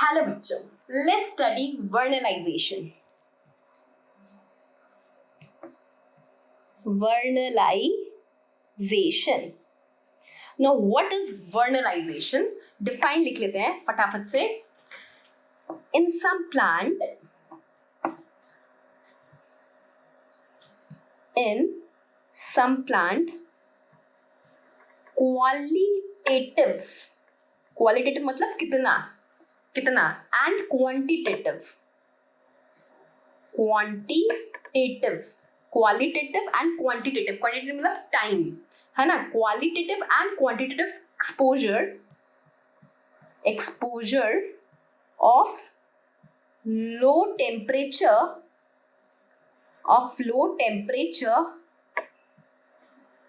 Hello बच्चों, let's study vernalization. Vernalization. Now what is vernalization? Define लिख लेते हैं फटाफट से. इन सम प्लांट, क्वालिटेटिव मतलब कितना एंड क्वांटिटेटिव एंड क्वांटिटेटिव मतलब टाइम है ना. Qualitative and quantitative exposure of low temperature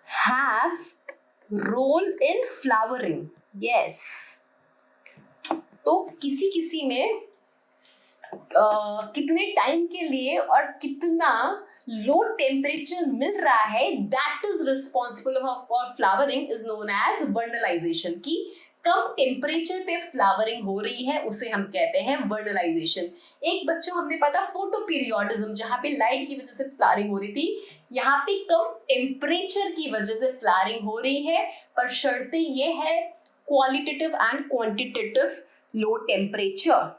have role in flowering. Yes. तो किसी में कितने टाइम के लिए और कितना लो टेम्परेचर मिल रहा है, that is responsible for flowering, is known as vernalization. की कम टेम्परेचर पे फ्लावरिंग हो रही है उसे हम कहते हैं वर्नलाइजेशन. एक बच्चों हमने पता फोटो पीरियोडिज्म, जहां पे लाइट की वजह से फ्लावरिंग हो रही थी, यहाँ पे कम टेम्परेचर की वजह से फ्लावरिंग हो रही है, पर शर्तें ये है qualitative and quantitative low temperature.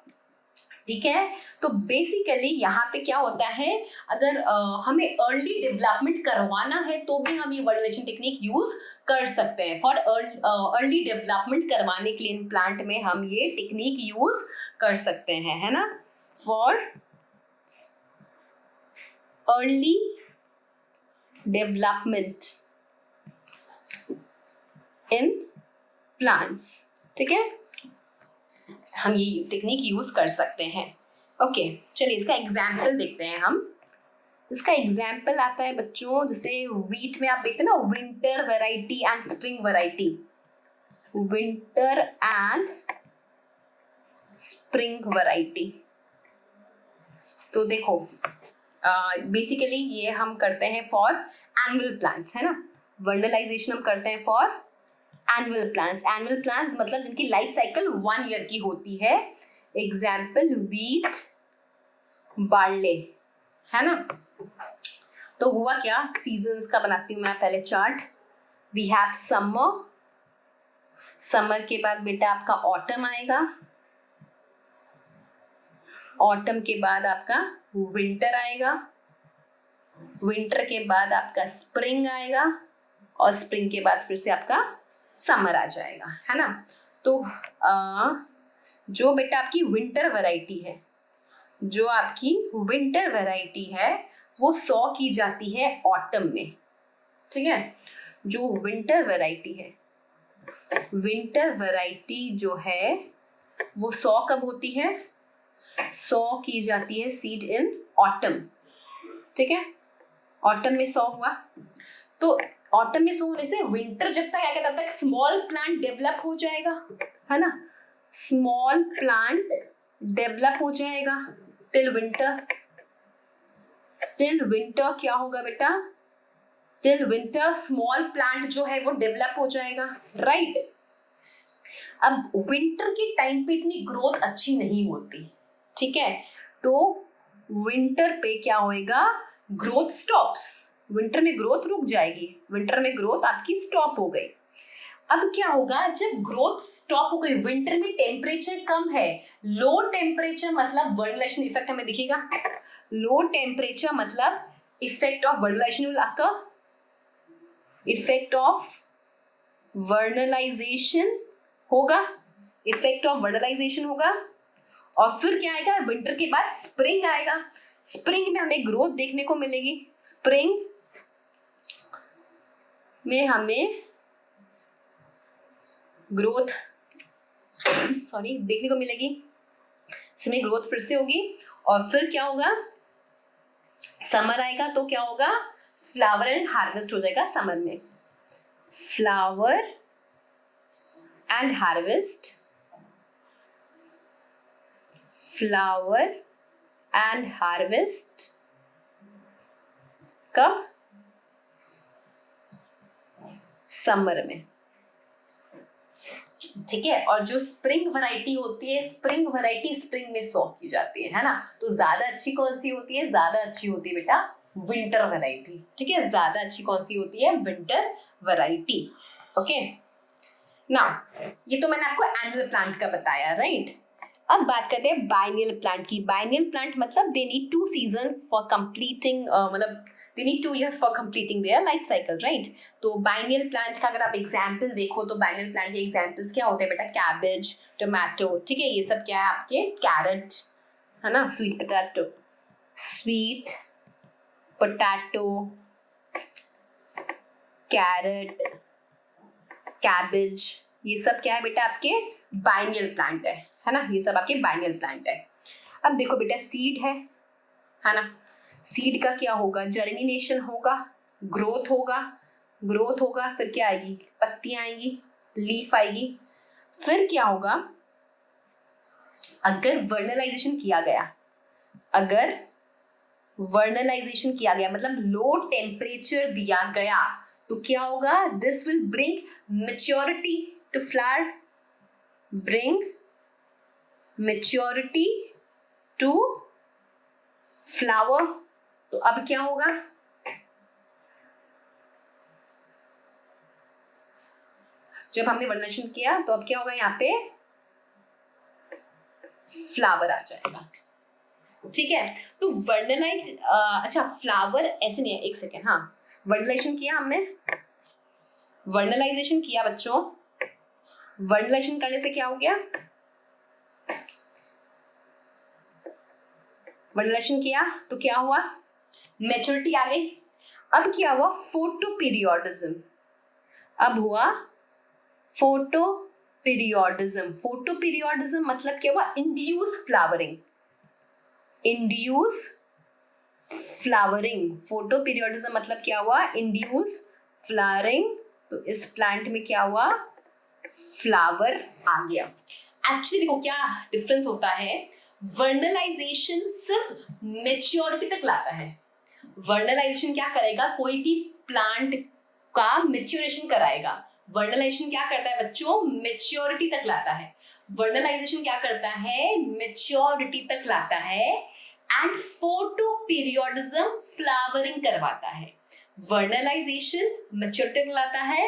ठीक है. तो बेसिकली यहाँ पे क्या होता है, अगर हमें अर्ली डेवलपमेंट करवाना है तो भी हम ये वर्नलाइजेशन टेक्निक यूज कर सकते हैं. फॉर अर्ली डेवलपमेंट करवाने के लिए इन प्लांट में हम ये टेक्निक यूज कर सकते हैं, है ना. For early development in plants. ठीक है, हम ये टेक्निक यूज कर सकते हैं. ओके, चलिए इसका एग्जाम्पल देखते हैं हम. इसका एग्जाम्पल आता है बच्चों, जैसे व्हीट में आप देखते हैं ना, winter variety and spring variety. Winter and spring variety. तो देखो बेसिकली ये हम करते हैं फॉर एनुअल प्लांट्स, है ना. वर्नलाइजेशन हम करते हैं फॉर एनुअल प्लांट्स मतलब जिनकी लाइफ साइकिल 1 ईयर की होती है. एग्जाम्पल व्हीट, बार्ले, है ना. तो हुआ क्या, सीजन्स का बनाती हूँ मैं पहले चार्ट. वी हैव समर के बाद बेटा आपका ऑटम आएगा. ऑटम के बाद आपका विंटर आएगा. विंटर के बाद आपका स्प्रिंग आएगा और स्प्रिंग के बाद फिर से आपका समर आ जाएगा, है ना. तो जो बेटा आपकी विंटर वैरायटी है वो 100 की जाती है ऑटम में. ठीक है, जो विंटर वैरायटी जो है वो 100 कब होती है, 100 की जाती है सीड इन ऑटम. ठीक है, ऑटम में 100 हुआ. तो ऑटम में 100 होने से विंटर जब तक आएगा तब तक स्मॉल प्लांट डेवलप हो जाएगा, है ना. स्मॉल प्लांट डेवलप हो जाएगा टिल विंटर क्या होगा बेटा, टिल विंटर स्मॉल प्लांट जो है वो डेवलप हो जाएगा, राइट. अब विंटर के टाइम पे इतनी ग्रोथ अच्छी नहीं होती. ठीक है, तो विंटर पे क्या होएगा, ग्रोथ स्टॉप्स. विंटर में ग्रोथ रुक जाएगी, विंटर में ग्रोथ आपकी स्टॉप हो गई. अब क्या होगा, जब ग्रोथ स्टॉप हो गई, विंटर में टेम्परेचर कम है, लो टेम्परेचर मतलब वर्नलाइजेशन इफेक्ट हमें दिखेगा. लो टेम्परेचर मतलब effect of vernalization will occur. Effect of vernalization होगा, और फिर क्या आएगा, विंटर के बाद स्प्रिंग आएगा. स्प्रिंग में हमें ग्रोथ देखने को मिलेगी. स्प्रिंग में हमें ग्रोथ देखने को मिलेगी. इसमें ग्रोथ फिर से होगी और फिर क्या होगा, समर आएगा तो क्या होगा, फ्लावर एंड हार्वेस्ट हो जाएगा समर में. फ्लावर एंड हार्वेस्ट कब, समर में. ठीक है, और जो स्प्रिंग वैरायटी होती है, स्प्रिंग वैरायटी स्प्रिंग में सो की जाती है ना, तो ज्यादा अच्छी कौन सी होती है, ज्यादा अच्छी होती है बेटा विंटर वैरायटी, ठीक है, ज्यादा अच्छी कौन सी होती है, विंटर वैरायटी। ओके, नाउ ये तो मैंने आपको एनुअल प्लांट का बताया, राइट। अब बात करते हैं बाइनियल प्लांट की। बाइनियल प्लांट मतलब they need 2 season for completing, मतलब they need 2 years for completing their life cycle, right? तो बाइनियल प्लांट का अगर आप एग्जाम्पल देखो तो बाइनियल प्लांट के एग्जाम्पल्स क्या होते हैं बेटा, कैबेज, टोमेटो, ठीक है, ये सब क्या है आपके, कैरेट है ना, स्वीट पोटैटो, कैरेट, कैबेज, ये सब क्या है बेटा आपके बाइनियल प्लांट है ना, ये सब आपके बाइनियल प्लांट है। अब देखो बेटा सीड है ना, सीड का क्या होगा, जर्मिनेशन होगा, ग्रोथ होगा, फिर क्या आएगी, पत्तियां आएंगी, लीफ आएगी, फिर क्या होगा, अगर वर्नलाइजेशन किया गया मतलब लो टेम्परेचर दिया गया तो क्या होगा, this will bring maturity to flower, तो अब क्या होगा, जब हमने वर्नलाइजेशन किया तो अब क्या होगा, यहाँ पे फ्लावर आ जाएगा, ठीक है। तो वर्नलाइज, अच्छा फ्लावर ऐसे नहीं है, एक सेकेंड, हाँ वर्नलाइजेशन किया हमने, वर्नलाइजेशन किया बच्चों, वर्नलाइजेशन करने से क्या हो गया, वर्नलाइजेशन किया तो क्या हुआ, मैच्योरिटी आ गई। अब क्या हुआ, फोटोपीरियोडिज्म, अब हुआ फोटोपीरियोडिज्म मतलब क्या हुआ, इंड्यूस फ्लावरिंग, फोटोपीरियोडिज्म मतलब क्या हुआ, इंड्यूस फ्लावरिंग, तो इस प्लांट में क्या हुआ, फ्लावर आ गया। एक्चुअली देखो क्या डिफरेंस होता है, वर्नलाइजेशन सिर्फ मेच्योरिटी तक लाता है, वर्नलाइजेशन क्या करेगा, कोई भी प्लांट का मेच्योरेशन कराएगा, वर्नलाइजेशन क्या करता है बच्चों, मेच्योरिटी तक लाता है, वर्नलाइजेशन क्या करता है, मेच्योरिटी तक लाता है, एंड फोटोपीरियोडिज्म फ्लावरिंग करवाता है। वर्नलाइजेशन मेच्योरिटी तक लाता है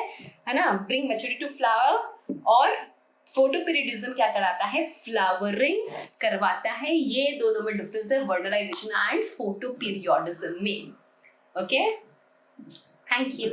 ना, ब्रिंग मेच्योरिटी टू फ्लावर, और फोटोपीरियोडिज्म क्या कराता है, फ्लावरिंग करवाता है। ये दोनों में डिफरेंस है वर्नलाइजेशन एंड फोटोपीरियोडिज्म में। Okay, thank you.